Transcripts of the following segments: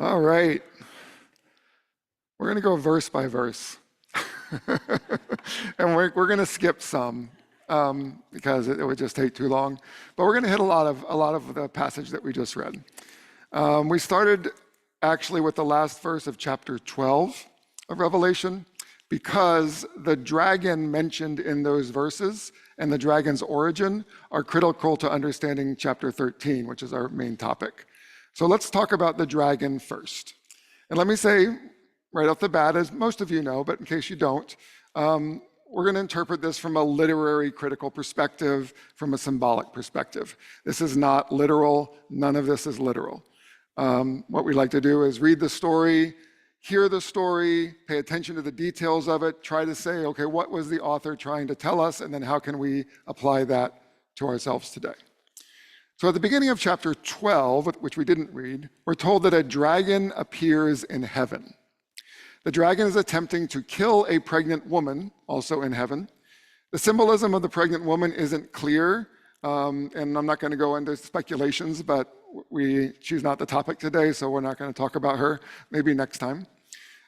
All right. We're going to go verse by verse. And we're going to skip some because it would just take too long. But we're going to hit a lot of the passage that we just read. We started actually with the last verse of chapter 12 of Revelation because the dragon mentioned in those verses and the dragon's origin are critical to understanding chapter 13, which is our main topic. So let's talk about the dragon first. And let me say right off the bat, as most of you know, but in case you don't, we're going to interpret this from a literary critical perspective, from a symbolic perspective. This is not literal. None of this is literal. What we like to do is read the story, hear the story, pay attention to the details of it, try to say, okay, what was the author trying to tell us, and then how can we apply that to ourselves today? So at the beginning of chapter 12, which we didn't read, we're told that a dragon appears in heaven. The dragon is attempting to kill a pregnant woman, also in heaven. The symbolism of the pregnant woman isn't clear, and I'm not going to go into speculations, but she's not the topic today, so we're not going to talk about her. Maybe next time.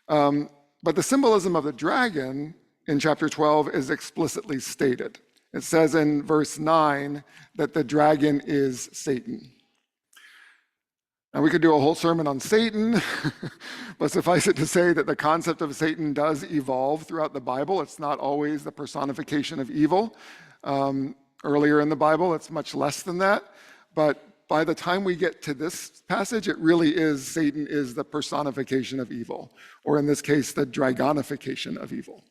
But the symbolism of the dragon in chapter 12 is explicitly stated. It says in verse 9 that the dragon is Satan. Now, we could do a whole sermon on Satan, but suffice it to say that the concept of Satan does evolve throughout the Bible. It's not always the personification of evil. Earlier in the Bible, it's much less than that. But by the time we get to this passage, it really is Satan is the personification of evil, or in this case, the dragonification of evil.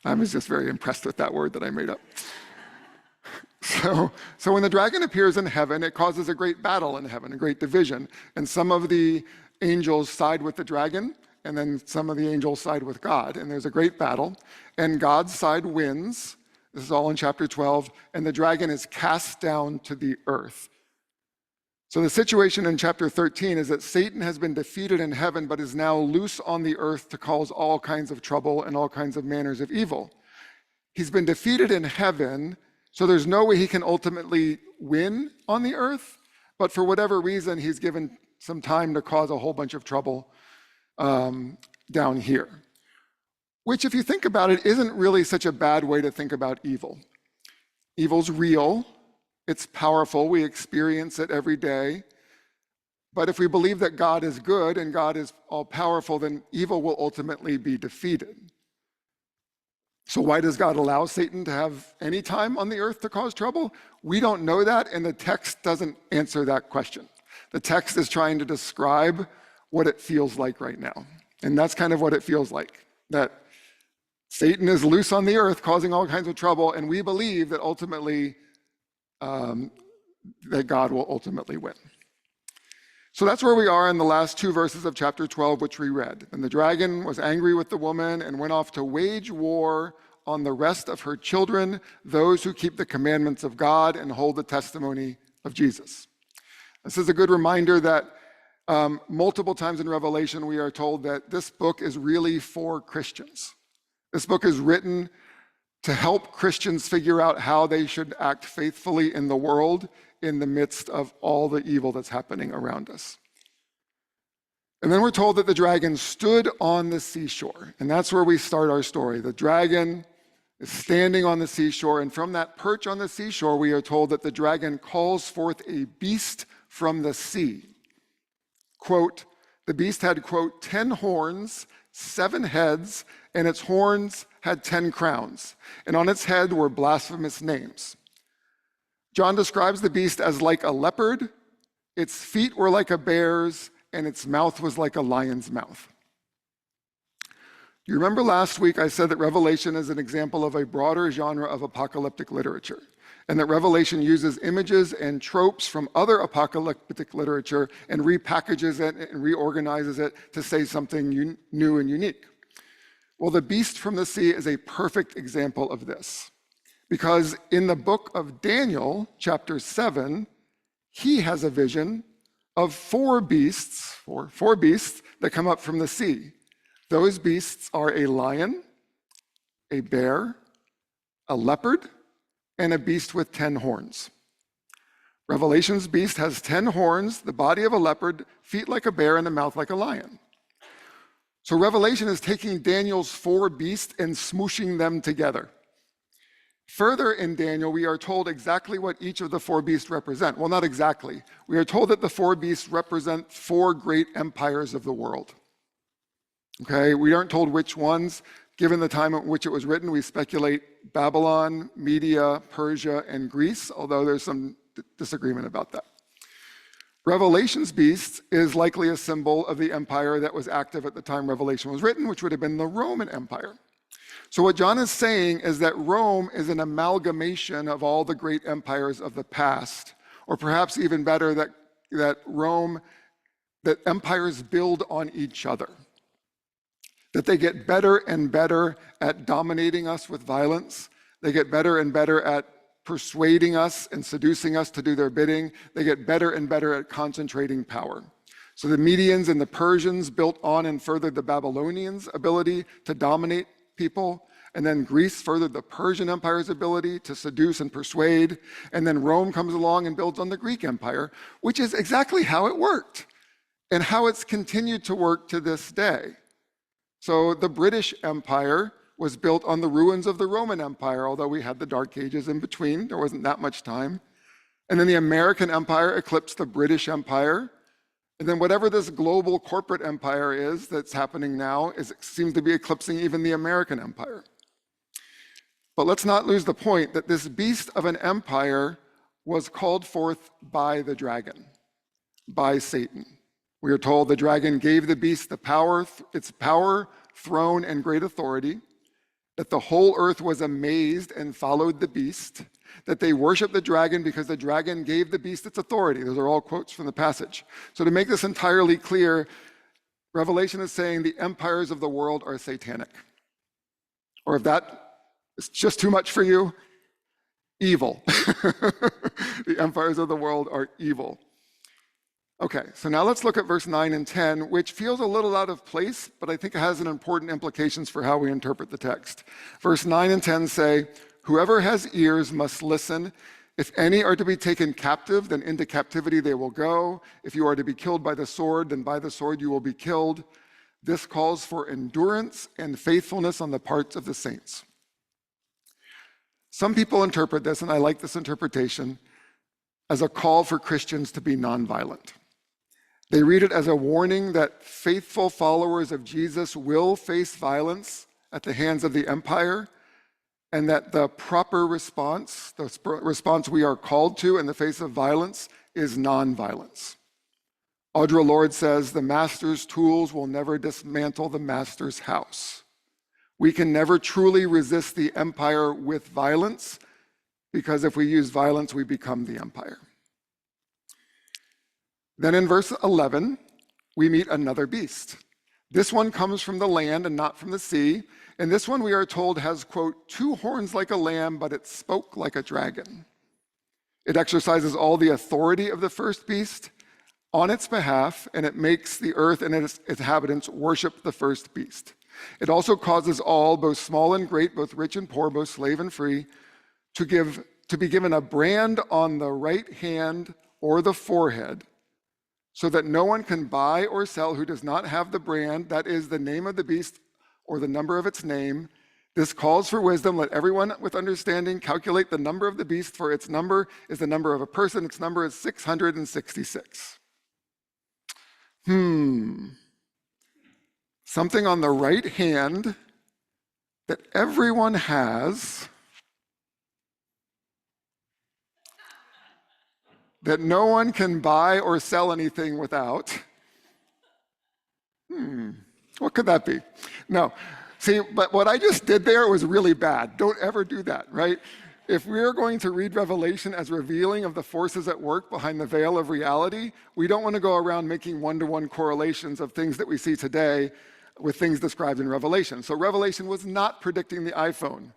I was just very impressed with that word that I made up. So when the dragon appears in heaven, it causes a great battle in heaven, a great division. And some of the angels side with the dragon, and then some of the angels side with God. And there's a great battle, and God's side wins. This is all in chapter 12, and the dragon is cast down to the earth. So the situation in chapter 13 is that Satan has been defeated in heaven, but is now loose on the earth to cause all kinds of trouble and all kinds of manners of evil. He's been defeated in heaven, so there's no way he can ultimately win on the earth, but for whatever reason, he's given some time to cause a whole bunch of trouble down here. Which, if you think about it, isn't really such a bad way to think about evil. Evil's real, it's powerful, we experience it every day. But if we believe that God is good and God is all-powerful, then evil will ultimately be defeated. So why does God allow Satan to have any time on the earth to cause trouble? We don't know that, and the text doesn't answer that question. The text is trying to describe what it feels like right now. And that's kind of what it feels like, that Satan is loose on the earth, causing all kinds of trouble, and we believe that ultimately, that God will ultimately win. So that's where we are in the last two verses of chapter 12, which we read. And the dragon was angry with the woman and went off to wage war on the rest of her children, those who keep the commandments of God and hold the testimony of Jesus. This is a good reminder that multiple times in Revelation, we are told that this book is really for Christians. This book is written to help Christians figure out how they should act faithfully in the world in the midst of all the evil that's happening around us. And then we're told that the dragon stood on the seashore, and that's where we start our story. The dragon is standing on the seashore, and from that perch on the seashore, we are told that the dragon calls forth a beast from the sea. Quote, the beast had, quote, 10 horns, 7 heads, and its horns had 10 crowns, and on its head were blasphemous names. John describes the beast as like a leopard, its feet were like a bear's, and its mouth was like a lion's mouth. You remember last week I said that Revelation is an example of a broader genre of apocalyptic literature, and that Revelation uses images and tropes from other apocalyptic literature and repackages it and reorganizes it to say something new and unique. Well, the beast from the sea is a perfect example of this, because in the book of Daniel, chapter 7, he has a vision of four beasts that come up from the sea. Those beasts are a lion, a bear, a leopard, and a beast with 10 horns. Revelation's beast has 10 horns, the body of a leopard, feet like a bear, and a mouth like a lion. So Revelation is taking Daniel's 4 beasts and smooshing them together. Further in Daniel, we are told exactly what each of the 4 beasts represent. Well, not exactly. We are told that the 4 beasts represent 4 great empires of the world. Okay, we aren't told which ones. Given the time at which it was written, we speculate Babylon, Media, Persia, and Greece, although there's some disagreement about that. Revelation's beast is likely a symbol of the empire that was active at the time Revelation was written, which would have been the Roman Empire. So what John is saying is that Rome is an amalgamation of all the great empires of the past, or perhaps even better, that empires build on each other, that they get better and better at dominating us with violence. They get better and better at persuading us and seducing us to do their bidding. They get better and better at concentrating power. So the Medians and the Persians built on and furthered the Babylonians' ability to dominate people, and then Greece furthered the Persian Empire's ability to seduce and persuade, and then Rome comes along and builds on the Greek Empire, which is exactly how it worked and how it's continued to work to this day. So the British Empire was built on the ruins of the Roman Empire, although we had the Dark Ages in between. There wasn't that much time. And then the American Empire eclipsed the British Empire. And then whatever this global corporate empire is that's happening now seems to be eclipsing even the American Empire. But let's not lose the point that this beast of an empire was called forth by the dragon, by Satan. We are told the dragon gave the beast the power, its power, throne, and great authority, that the whole earth was amazed and followed the beast, that they worshiped the dragon because the dragon gave the beast its authority. Those are all quotes from the passage. So to make this entirely clear, Revelation is saying the empires of the world are satanic. Or if that is just too much for you, evil. The empires of the world are evil. Okay, so now let's look at verse 9 and 10, which feels a little out of place, but I think it has an important implications for how we interpret the text. Verse 9 and 10 say, "Whoever has ears must listen. If any are to be taken captive, then into captivity they will go. If you are to be killed by the sword, then by the sword you will be killed. This calls for endurance and faithfulness on the parts of the saints." Some people interpret this, and I like this interpretation, as a call for Christians to be nonviolent. They read it as a warning that faithful followers of Jesus will face violence at the hands of the empire, and that the proper response, the response we are called to in the face of violence, is nonviolence. Audre Lorde says, "The master's tools will never dismantle the master's house." We can never truly resist the empire with violence, because if we use violence, we become the empire. Then in verse 11, we meet another beast. This one comes from the land and not from the sea. And this one, we are told, has, quote, 2 horns like a lamb, but it spoke like a dragon. It exercises all the authority of the first beast on its behalf, and it makes the earth and its inhabitants worship the first beast. It also causes all, both small and great, both rich and poor, both slave and free, to be given a brand on the right hand or the forehead, so that no one can buy or sell who does not have the brand, that is, the name of the beast or the number of its name. This calls for wisdom. Let everyone with understanding calculate the number of the beast, for its number is the number of a person. Its number is 666. Something on the right hand that everyone has, that no one can buy or sell anything without. What could that be? No. See, but what I just did there was really bad. Don't ever do that, right? If we're going to read Revelation as revealing of the forces at work behind the veil of reality, we don't want to go around making one-to-one correlations of things that we see today with things described in Revelation. So Revelation was not predicting the iPhone.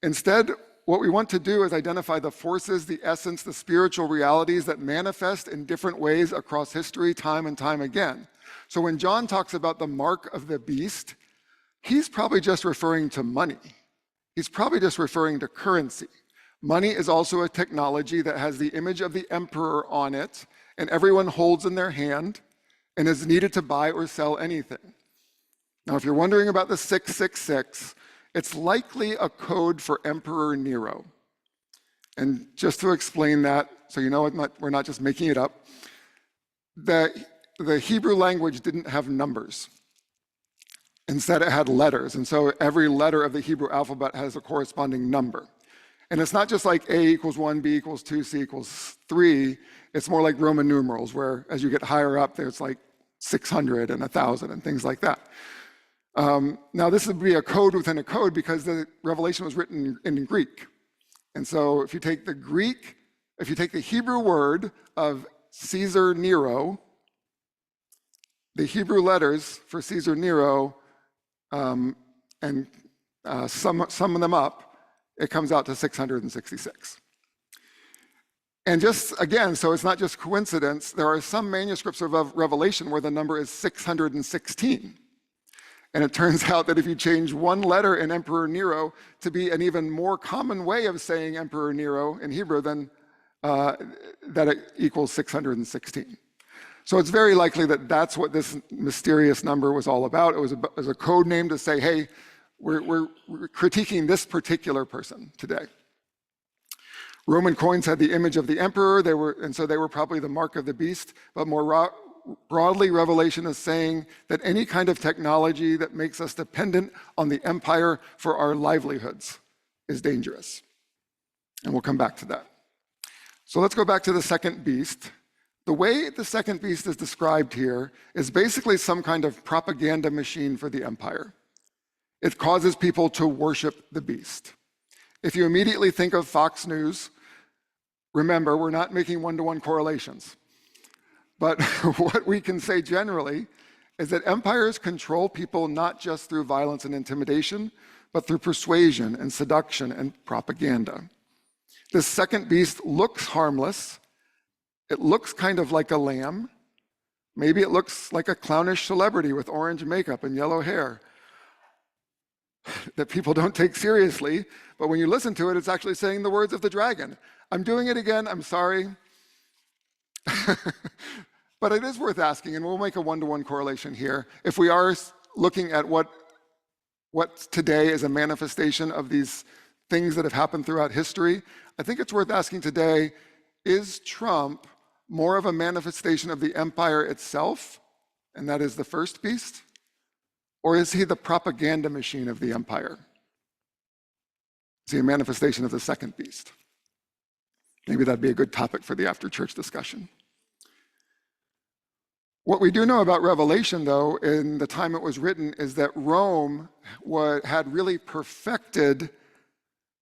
Instead, what we want to do is identify the forces, the essence, the spiritual realities that manifest in different ways across history, time and time again. So when John talks about the mark of the beast, he's probably just referring to money. He's probably just referring to currency. Money is also a technology that has the image of the emperor on it, and everyone holds in their hand and is needed to buy or sell anything. Now, if you're wondering about the 666, it's likely a code for Emperor Nero. And just to explain that, so you know we're not just making it up, the Hebrew language didn't have numbers. Instead, it had letters. And so every letter of the Hebrew alphabet has a corresponding number. And it's not just like A equals 1, B equals 2, C equals 3. It's more like Roman numerals, where as you get higher up, there's like 600 and 1,000 and things like that. Now, this would be a code within a code because the Revelation was written in Greek. And so if you take the Hebrew word of Caesar Nero, the Hebrew letters for Caesar Nero, and sum them up, it comes out to 666. And just again, so it's not just coincidence, there are some manuscripts of Revelation where the number is 616. And it turns out that if you change one letter in Emperor Nero to be an even more common way of saying Emperor Nero in Hebrew, then that it equals 616. So it's very likely that that's what this mysterious number was all about. It was a code name to say, hey, we're critiquing this particular person today. Roman coins had the image of the emperor, and so they were probably the mark of the beast, but more broadly, Revelation is saying that any kind of technology that makes us dependent on the empire for our livelihoods is dangerous. And we'll come back to that. So let's go back to the second beast. The way the second beast is described here is basically some kind of propaganda machine for the empire. It causes people to worship the beast. If you immediately think of Fox News, remember, we're not making one-to-one correlations. But what we can say generally is that empires control people not just through violence and intimidation, but through persuasion and seduction and propaganda. This second beast looks harmless. It looks kind of like a lamb. Maybe it looks like a clownish celebrity with orange makeup and yellow hair that people don't take seriously. But when you listen to it, it's actually saying the words of the dragon. I'm doing it again, I'm sorry. But it is worth asking, and we'll make a one-to-one correlation here. If we are looking at what today is a manifestation of these things that have happened throughout history, I think it's worth asking today, is Trump more of a manifestation of the empire itself, and that is the first beast? Or is he the propaganda machine of the empire? Is he a manifestation of the second beast? Maybe that'd be a good topic for the after-church discussion. What we do know about Revelation, though, in the time it was written, is that Rome had really perfected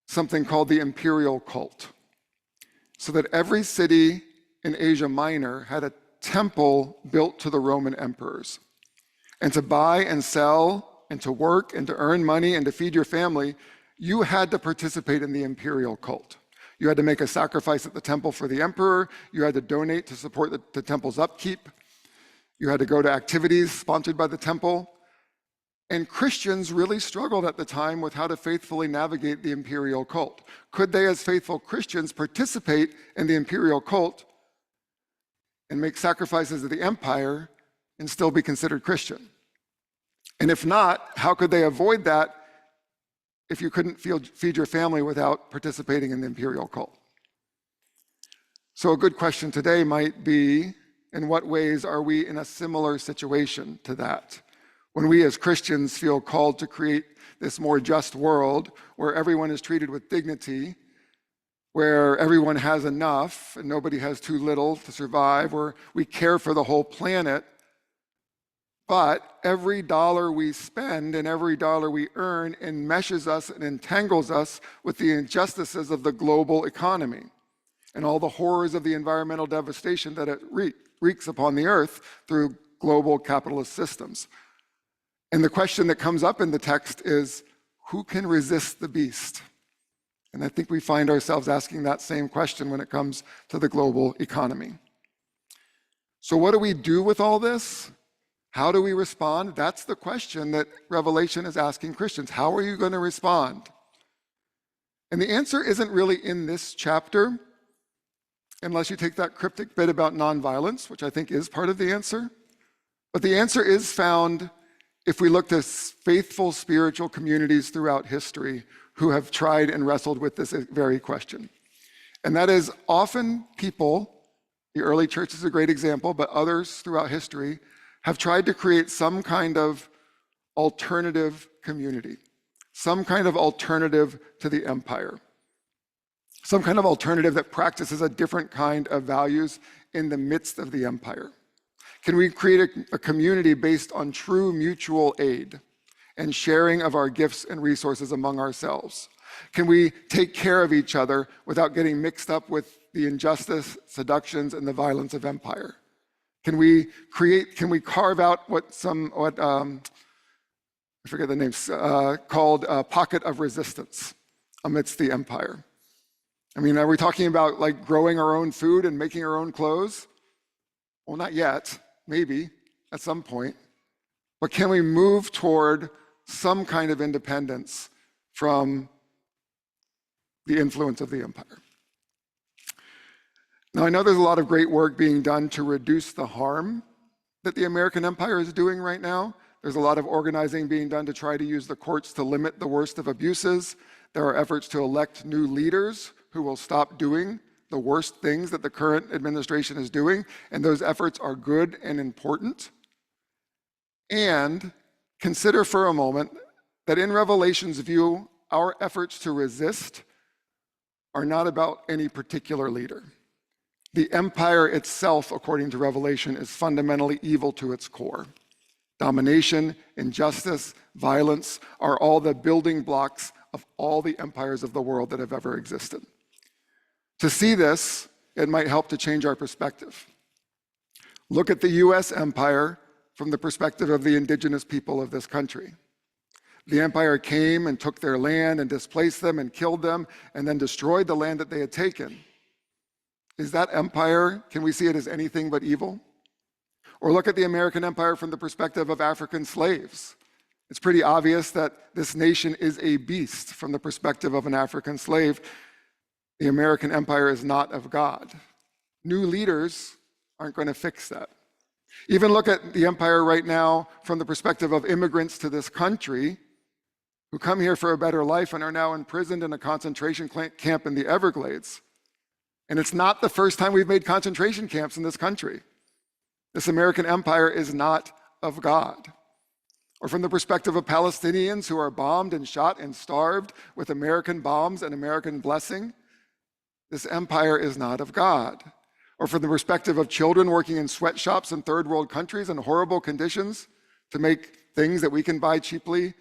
something called the imperial cult. So that every city in Asia Minor had a temple built to the Roman emperors. And to buy and sell, and to work, and to earn money, and to feed your family, you had to participate in the imperial cult. You had to make a sacrifice at the temple for the emperor. You had to donate to support the temple's upkeep. You had to go to activities sponsored by the temple. And Christians really struggled at the time with how to faithfully navigate the imperial cult. Could they, as faithful Christians, participate in the imperial cult and make sacrifices to the empire and still be considered Christian? And if not, how could they avoid that if you couldn't feed your family without participating in the imperial cult? So a good question today might be, in what ways are we in a similar situation to that? When we as Christians feel called to create this more just world where everyone is treated with dignity, where everyone has enough and nobody has too little to survive, where we care for the whole planet, but every dollar we spend and every dollar we earn enmeshes us and entangles us with the injustices of the global economy and all the horrors of the environmental devastation that it wreaks upon the earth through global capitalist systems. And the question that comes up in the text is, who can resist the beast? And I think we find ourselves asking that same question when it comes to the global economy. So what do we do with all this? How do we respond? That's the question that Revelation is asking Christians. How are you going to respond? And the answer isn't really in this chapter, unless you take that cryptic bit about nonviolence, which I think is part of the answer. But the answer is found if we look to faithful spiritual communities throughout history who have tried and wrestled with this very question. And that is often people, the early church is a great example, but others throughout history have tried to create some kind of alternative community, some kind of alternative to the empire, some kind of alternative that practices a different kind of values in the midst of the empire. Can we create a community based on true mutual aid and sharing of our gifts and resources among ourselves? Can we take care of each other without getting mixed up with the injustice, seductions, and the violence of empire? Can we carve out I forget the names, called a pocket of resistance amidst the empire? I mean, are we talking about like growing our own food and making our own clothes? Well, not yet, maybe at some point. But can we move toward some kind of independence from the influence of the empire? Now, I know there's a lot of great work being done to reduce the harm that the American empire is doing right now. There's a lot of organizing being done to try to use the courts to limit the worst of abuses. There are efforts to elect new leaders who will stop doing the worst things that the current administration is doing, and those efforts are good and important. And consider for a moment that in Revelation's view, our efforts to resist are not about any particular leader. The empire itself, according to Revelation, is fundamentally evil to its core. Domination, injustice, violence are all the building blocks of all the empires of the world that have ever existed. To see this, it might help to change our perspective. Look at the US empire from the perspective of the indigenous people of this country. The empire came and took their land and displaced them and killed them and then destroyed the land that they had taken. Is that empire, can we see it as anything but evil? Or look at the American empire from the perspective of African slaves. It's pretty obvious that this nation is a beast from the perspective of an African slave. The American empire is not of God. New leaders aren't going to fix that. Even look at the empire right now from the perspective of immigrants to this country who come here for a better life and are now imprisoned in a concentration camp in the Everglades. And it's not the first time we've made concentration camps in this country. This American empire is not of God. Or from the perspective of Palestinians who are bombed and shot and starved with American bombs and American blessing, this empire is not of God. Or from the perspective of children working in sweatshops in third world countries in horrible conditions to make things that we can buy cheaply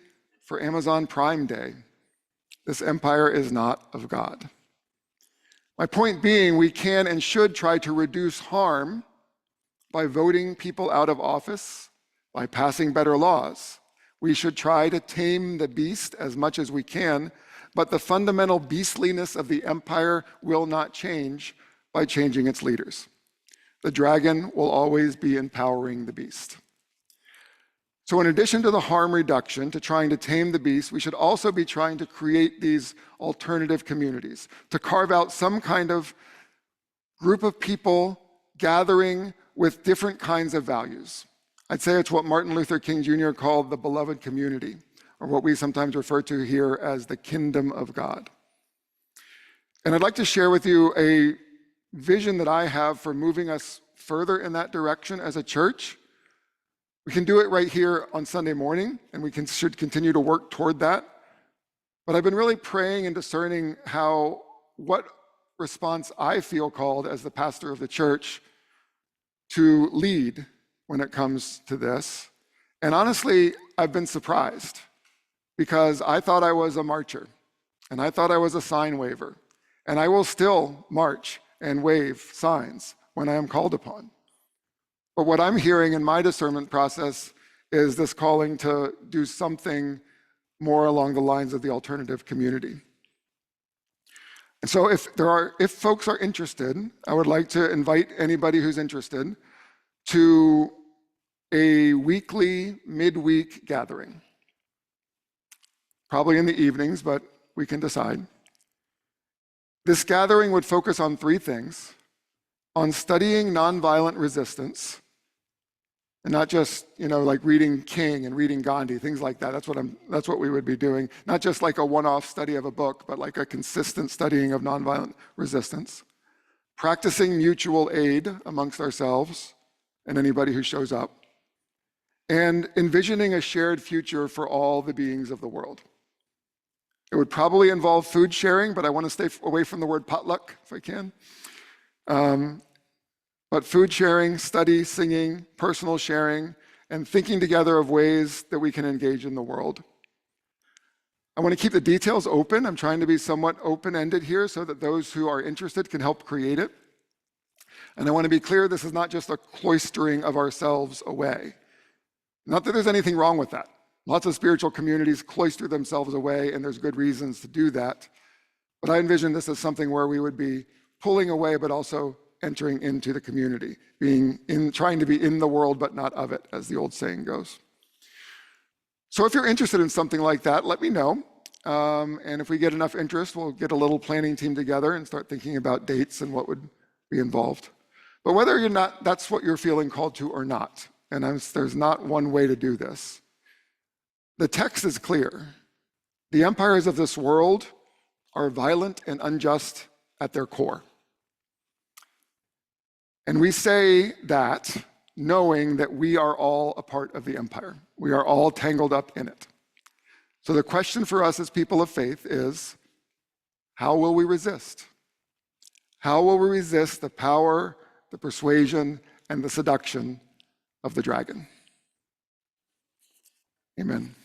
for Amazon Prime Day, this empire is not of God. My point being, we can and should try to reduce harm by voting people out of office, by passing better laws. We should try to tame the beast as much as we can, but the fundamental beastliness of the empire will not change by changing its leaders. The dragon will always be empowering the beast. So in addition to the harm reduction, to trying to tame the beast, we should also be trying to create these alternative communities, to carve out some kind of group of people gathering with different kinds of values. I'd say it's what Martin Luther King Jr. called the beloved community, or what we sometimes refer to here as the kingdom of God. And I'd like to share with you a vision that I have for moving us further in that direction as a church. We can do it right here on Sunday morning, and we should continue to work toward that. But I've been really praying and discerning what response I feel called as the pastor of the church to lead when it comes to this. And honestly, I've been surprised because I thought I was a marcher, and I thought I was a sign waver, and I will still march and wave signs when I am called upon. But what I'm hearing in my discernment process is this calling to do something more along the lines of the alternative community. And so if folks are interested, I would like to invite anybody who's interested to a weekly, midweek gathering. Probably in the evenings, but we can decide. This gathering would focus on three things: on studying nonviolent resistance, and not just, like reading King and reading Gandhi, things like that. That's what we would be doing. Not just like a one-off study of a book, but like a consistent studying of nonviolent resistance. Practicing mutual aid amongst ourselves and anybody who shows up. And envisioning a shared future for all the beings of the world. It would probably involve food sharing, but I want to stay away from the word potluck if I can. But food sharing, study, singing, personal sharing, and thinking together of ways that we can engage in the world. I want to keep the details open. I'm trying to be somewhat open-ended here so that those who are interested can help create it. And I want to be clear, this is not just a cloistering of ourselves away. Not that there's anything wrong with that. Lots of spiritual communities cloister themselves away, and there's good reasons to do that. But I envision this as something where we would be pulling away, but also entering into the community, trying to be in the world, but not of it, as the old saying goes. So if you're interested in something like that, let me know. And if we get enough interest, we'll get a little planning team together and start thinking about dates and what would be involved. But whether you're not, that's what you're feeling called to or not. And there's not one way to do this. The text is clear. The empires of this world are violent and unjust at their core. And we say that knowing that we are all a part of the empire. We are all tangled up in it. So the question for us as people of faith is, how will we resist? How will we resist the power, the persuasion, and the seduction of the dragon? Amen.